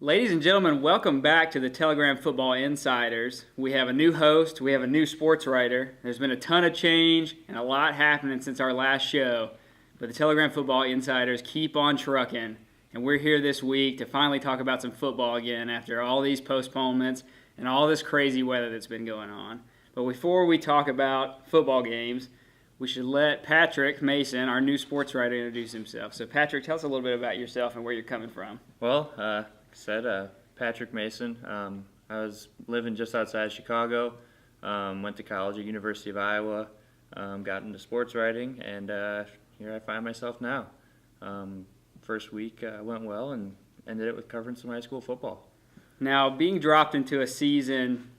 Ladies and gentlemen, welcome back to the Telegram Football Insiders. We have a new host, we have a new sports writer. There's been a ton of change and a lot happening since our last show, but the Telegram Football Insiders keep on trucking, and we're here this week to finally talk about some football again after all these postponements and all this crazy weather that's been going on. But before we talk about football games, we should let Patrick Mason, our new sports writer, introduce himself. So Patrick, tell us a little bit about yourself and where you're coming from. Patrick Mason. I was living just outside Chicago, went to college at University of Iowa, got into sports writing, and here I find myself now. First week went well and ended it with covering some high school football. Now, being dropped into a season,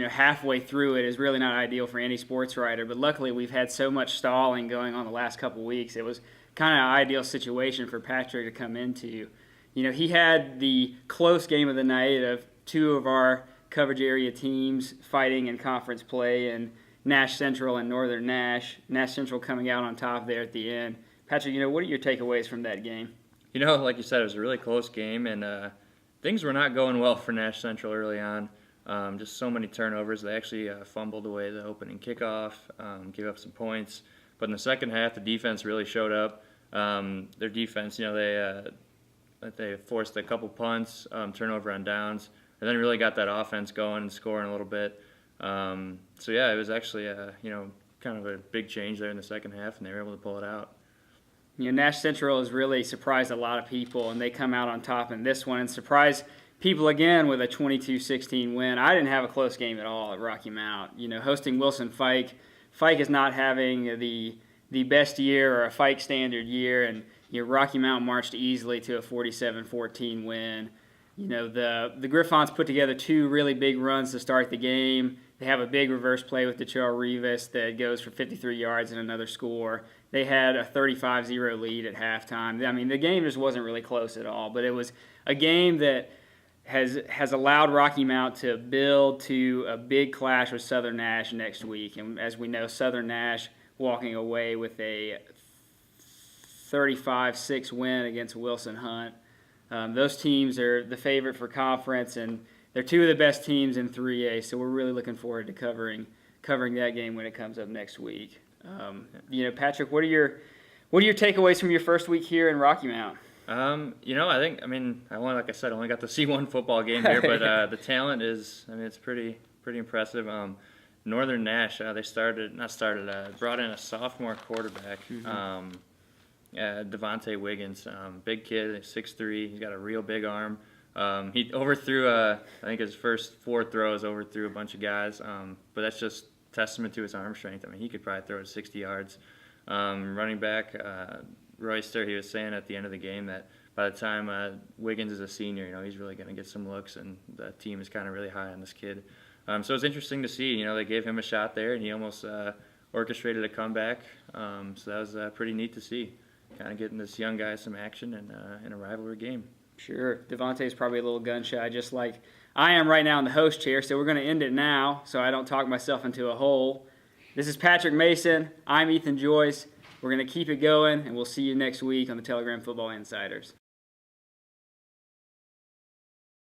halfway through it is really not ideal for any sports writer, but luckily we've had so much stalling going on the last couple weeks. It was kind of an ideal situation for Patrick to come into. He had the close game of the night of two of our coverage area teams fighting in conference play, and Nash Central and Northern Nash. Nash Central coming out on top there at the end. Patrick, what are your takeaways from that game? Like you said, it was a really close game, and things were not going well for Nash Central early on. Just so many turnovers. They actually fumbled away the opening kickoff, gave up some points. But in the second half, the defense really showed up. Their defense, they forced a couple punts, turnover on downs, and then really got that offense going and scoring a little bit. It was actually kind of a big change there in the second half, and they were able to pull it out. Nash Central has really surprised a lot of people, and they come out on top in this one and surprised people again with a 22-16 win. I didn't have a close game at all at Rocky Mount. Hosting Wilson Fike. Fike is not having the best year or a Fike standard year, and Rocky Mount marched easily to a 47-14 win. The Griffons put together two really big runs to start the game. They have a big reverse play with DeChell Rivas that goes for 53 yards and another score. They had a 35-0 lead at halftime. I mean, the game just wasn't really close at all, but it was a game that has allowed Rocky Mount to build to a big clash with Southern Nash next week. And as we know, Southern Nash walking away with a 35-6 win against Wilson Hunt. Those teams are the favorite for conference, and they're two of the best teams in 3A, so we're really looking forward to covering that game when it comes up next week. Patrick, what are your takeaways from your first week here in Rocky Mount? Like I said, I only got to see one football game here, but the talent is, it's pretty impressive. Northern Nash, brought in a sophomore quarterback, Devontae Wiggins, big kid, 6'3", he's got a real big arm. He overthrew, I think his first four throws overthrew a bunch of guys, but that's just testament to his arm strength. He could probably throw it 60 yards. Running back, Royster, he was saying at the end of the game that by the time Wiggins is a senior, he's really going to get some looks, and the team is kind of really high on this kid. So it's interesting to see. They gave him a shot there, and he almost orchestrated a comeback. So that was pretty neat to see, kind of getting this young guy some action in a rivalry game. Sure. Devontae's probably a little gun-shy, just like I am right now in the host chair, so we're going to end it now so I don't talk myself into a hole. This is Patrick Mason. I'm Ethan Joyce. We're going to keep it going, and we'll see you next week on the Telegram Football Insiders.